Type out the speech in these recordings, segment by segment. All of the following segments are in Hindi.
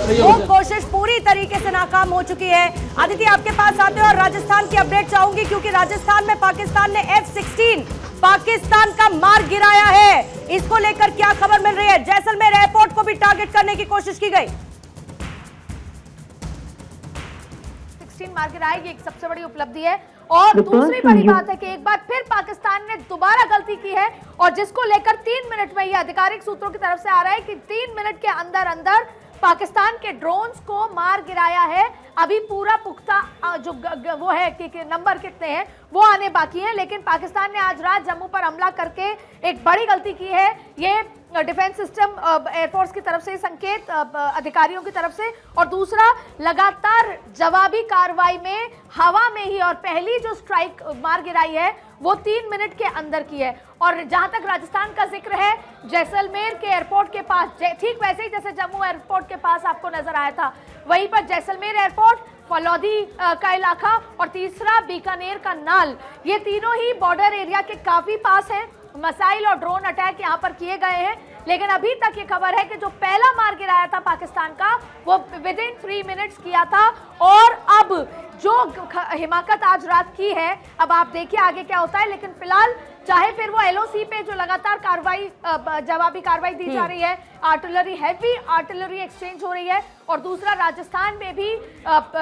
वो कोशिश पूरी तरीके से नाकाम हो चुकी है। अदिति आपके पास आते हैं और राजस्थान की अपडेट चाहूंगी, क्योंकि राजस्थान में पाकिस्तान ने F-16 पाकिस्तान का मार गिराया है। इसको लेकर क्या खबर मिल रही है? जैसलमेर एयरपोर्ट को भी टारगेट करने की कोशिश की गई। 16 मार गिराया, ये एक सबसे बड़ी उपलब्धि है। और दूसरी बड़ी बात है कि एक बार फिर पाकिस्तान ने दोबारा गलती की है, और जिसको लेकर 3 मिनट में, ये आधिकारिक सूत्रों की तरफ से आ रहा है कि 3 मिनट के अंदर अंदर पाकिस्तान के ड्रोन्स को मार गिराया है। अभी पूरा पुख्ता जो वो है कि नंबर कितने हैं वो आने बाकी हैं, लेकिन पाकिस्तान ने आज रात जम्मू पर हमला करके एक बड़ी गलती की है। ये डिफेंस सिस्टम एयरफोर्स की तरफ से संकेत अधिकारियों की तरफ से, और दूसरा लगातार जवाबी कार्रवाई में हवा में ही, और पहली जो स्ट्राइक मार गिराई है वो 3 मिनट के अंदर की है। और जहां तक राजस्थान का जिक्र है, जैसलमेर के एयरपोर्ट के पास, ठीक वैसे ही जैसे जम्मू एयरपोर्ट के पास आपको नजर आया था, वहीं पर जैसलमेर एयरपोर्ट, फलौदी का इलाका और तीसरा बीकानेर का नाल, ये तीनों ही बॉर्डर एरिया के काफी पास हैं। मिसाइल और ड्रोन अटैक यहां पर किए गए हैं, लेकिन अभी तक ये खबर है कि जो पहला मार गिराया था पाकिस्तान का, वो विदिन 3 मिनट्स किया था। और अब जो हिमाकत आज रात की है, अब आप देखिए आगे क्या होता है। लेकिन फिलहाल चाहे फिर वो LOC पे जो लगातार कार्रवाई, जवाबी कार्रवाई दी जा रही है, आर्टिलरी, हैवी आर्टिलरी एक्सचेंज हो रही है, और दूसरा राजस्थान में भी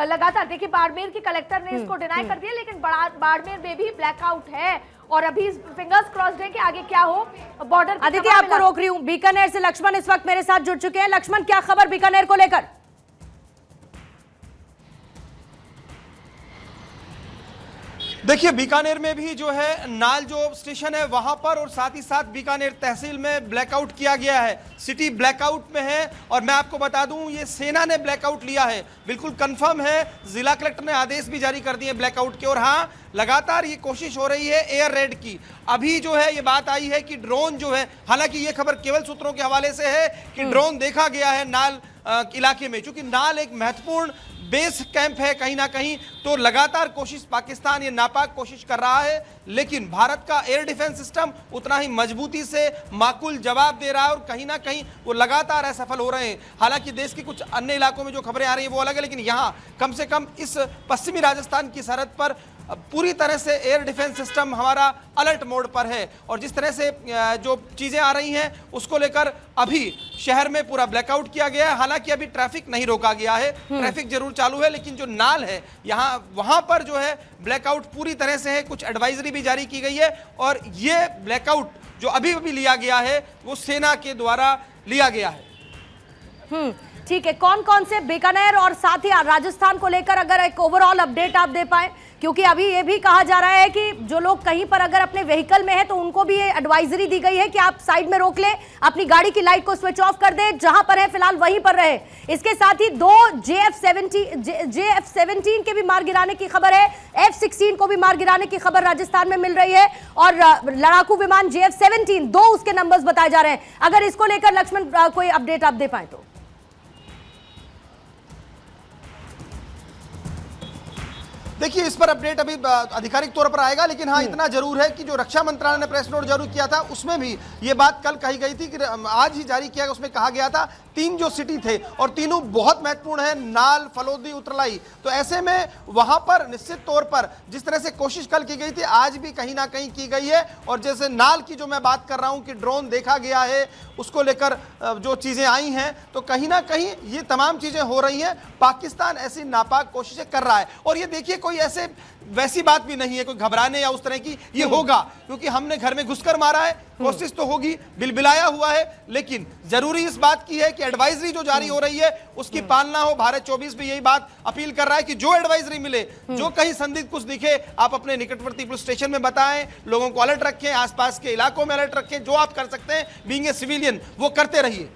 लगातार, देखिए बाड़मेर की कलेक्टर ने इसको डिनाई कर दिया, लेकिन बाड़मेर में भी ब्लैकआउट है, और अभी फिंगर्स क्रॉस्ड है कि आगे क्या हो बॉर्डर। अदिति आपको रोक रही हूँ, बीकानेर से लक्ष्मण इस वक्त मेरे साथ जुड़ चुके हैं। लक्ष्मण, क्या खबर बीकानेर को लेकर? देखिए, बीकानेर में भी जो है नाल जो स्टेशन है वहां पर, और साथ ही साथ बीकानेर तहसील में ब्लैकआउट किया गया है। सिटी ब्लैकआउट में है, और मैं आपको बता दूं ये सेना ने ब्लैकआउट लिया है, बिल्कुल कंफर्म है। जिला कलेक्टर ने आदेश भी जारी कर दिए ब्लैकआउट के, और हाँ, लगातार ये कोशिश हो रही है एयर रेड की। अभी जो है ये बात आई है कि ड्रोन जो है, हालांकि ये खबर केवल सूत्रों के हवाले से है कि ड्रोन देखा गया है नाल इलाके में, क्योंकि नाल एक महत्वपूर्ण बेस कैंप है कहीं ना कहीं, तो लगातार कोशिश पाकिस्तान ये नापाक कोशिश कर रहा है, लेकिन भारत का एयर डिफेंस सिस्टम उतना ही मजबूती से माकूल जवाब दे रहा है, और कहीं ना कहीं वो लगातार असफल हो रहे हैं। हालांकि देश के कुछ अन्य इलाकों में जो खबरें आ रही हैं वो अलग है, लेकिन यहाँ कम से कम इस पश्चिमी राजस्थान की सरहद पर पूरी तरह से एयर डिफेंस सिस्टम हमारा अलर्ट मोड पर है। और जिस तरह से जो चीज़ें आ रही हैं उसको लेकर अभी शहर में पूरा ब्लैकआउट किया गया है। हालांकि अभी ट्रैफिक नहीं रोका गया है, ट्रैफिक जरूर चालू है, लेकिन जो नाल है यहाँ वहां पर जो है ब्लैकआउट पूरी तरह से है। कुछ एडवाइजरी भी जारी की गई है, और ये ब्लैकआउट जो अभी अभी लिया गया है वो सेना के द्वारा लिया गया है। ठीक है, कौन कौन से बीकानेर और साथ ही राजस्थान को लेकर अगर एक ओवरऑल अपडेट आप दे पाए, क्योंकि अभी ये भी कहा जा रहा है कि जो लोग कहीं पर अगर अपने व्हीकल में है तो उनको भी ये एडवाइजरी दी गई है कि आप साइड में रोक लें, अपनी गाड़ी की लाइट को स्विच ऑफ कर दें, जहां पर है फिलहाल वहीं पर रहे। इसके साथ ही 2 JF-17 के भी मार गिराने की खबर है, F-16 को भी मार गिराने की खबर राजस्थान में मिल रही है, और लड़ाकू विमान JF-17 2 उसके नंबर्स बताए जा रहे हैं। अगर इसको लेकर लक्ष्मण कोई अपडेट आप दे पाए तो। देखिए, इस पर अपडेट अभी आधिकारिक तौर पर आएगा, लेकिन हाँ इतना जरूर है कि जो रक्षा मंत्रालय ने प्रेस नोट जारी किया था उसमें भी ये बात कल कही गई थी कि आज ही जारी किया गया, उसमें कहा गया था 3 जो सिटी थे और तीनों बहुत महत्वपूर्ण है, नाल, फलोदी, उतरलाई। तो ऐसे में वहां पर निश्चित तौर पर जिस तरह से कोशिश कल की गई थी आज भी कहीं ना कहीं की गई है। और जैसे नाल की जो मैं बात कर रहा हूं कि ड्रोन देखा गया है, उसको लेकर जो चीजें आई हैं, तो कहीं ना कहीं ये तमाम चीजें हो रही हैं। पाकिस्तान ऐसी नापाक कोशिशें कर रहा है, और ये देखिए कोई ऐसे वैसी बात भी नहीं है कोई घबराने या उस तरह की, ये होगा क्योंकि हमने घर में घुसकर मारा है, कोशिश तो होगी, बिलबिलाया हुआ है, लेकिन जरूरी इस बात की है कि एडवाइजरी जो जारी हो रही है उसकी पालना हो। भारत 24 भी यही बात अपील कर रहा है कि जो एडवाइजरी मिले, जो कहीं संदिग्ध कुछ दिखे, आप अपने निकटवर्ती पुलिस स्टेशन में बताएं, लोगों को अलर्ट रखें, आसपास के इलाकों में अलर्ट रखें, जो आप कर सकते हैं बीइंग ए सिविलियन वो करते रहिए।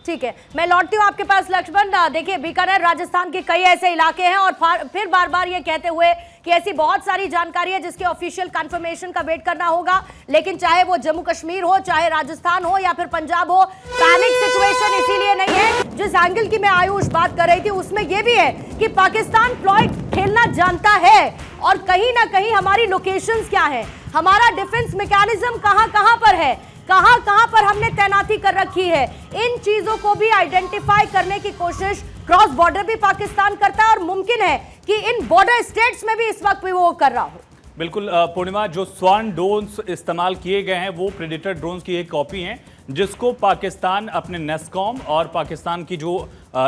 ठीक है, मैं लौटती हूँ आपके पास लक्ष्मण। देखिए, बीकानेर राजस्थान के कई ऐसे इलाके हैं और फिर बार बार ये कहते हुए कि ऐसी बहुत सारी जानकारी है जिसके ऑफिशियल कंफर्मेशन का वेट करना होगा, लेकिन चाहे वो जम्मू कश्मीर हो, चाहे राजस्थान हो या फिर पंजाब हो, पैनिक सिचुएशन इसीलिए नहीं है। जिस एंगल की मैं आयुष बात कर रही थी उसमें यह भी है कि पाकिस्तान प्लॉय खेलना जानता है, और कहीं ना कहीं हमारी लोकेशंस क्या है, हमारा डिफेंस मैकेनिज्म कहां कहां पर है, कहां कहां पर हमने तैनाती कर रखी है, इन चीजों को भी आइडेंटिफाई करने की कोशिश क्रॉस बॉर्डर भी पाकिस्तान करता है और मुमकिन है कि इन बॉर्डर स्टेट्स में भी इस वक्त भी वो कर रहा हो। बिल्कुल पूर्णिमा, जो स्वान ड्रोन्स इस्तेमाल किए गए हैं वो प्रेडेटर ड्रोन्स की एक कॉपी हैं, जिसको पाकिस्तान अपने नेस्कॉम और पाकिस्तान की जो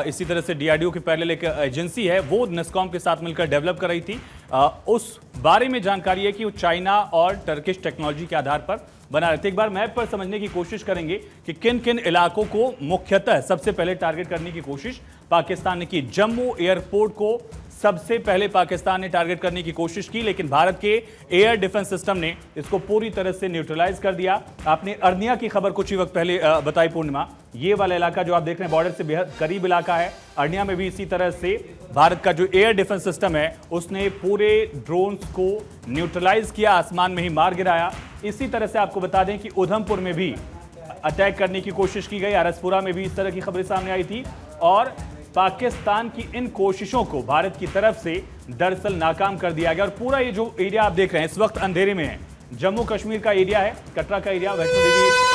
इसी तरह से डीआरडीओ की पैरेलल एक एजेंसी है वो नेस्कॉम के साथ मिलकर डेवलप कर रही थी। उस बारे में जानकारी है कि वो चाइना और टर्किश टेक्नोलॉजी के आधार पर बना रहे थे। एक बार मैप पर समझने की कोशिश करेंगे कि किन किन इलाकों को मुख्यतः सबसे पहले टारगेट करने की कोशिश पाकिस्तान ने की। जम्मू एयरपोर्ट को सबसे पहले पाकिस्तान ने टारगेट करने की कोशिश की, लेकिन भारत के एयर डिफेंस सिस्टम ने इसको पूरी तरह से न्यूट्रलाइज कर दिया। आपने अर्निया की खबर कुछ ही वक्त पहले बताई पूर्णिमा, ये वाला इलाका जो आप देख रहे हैं बॉर्डर से बेहद करीब इलाका है। अर्निया में भी इसी तरह से भारत का जो एयर डिफेंस सिस्टम है उसने पूरे ड्रोन्स को न्यूट्रलाइज किया, आसमान में ही मार गिराया। इसी तरह से आपको बता दें कि उधमपुर में भी अटैक करने की कोशिश की गई, आरसपुरा में भी इस तरह की खबरें सामने आई थी और पाकिस्तान की इन कोशिशों को भारत की तरफ से दरअसल नाकाम कर दिया गया। और पूरा ये जो एरिया आप देख रहे हैं इस वक्त अंधेरे में है, जम्मू कश्मीर का एरिया है, कटरा का एरिया, वैष्णो देवी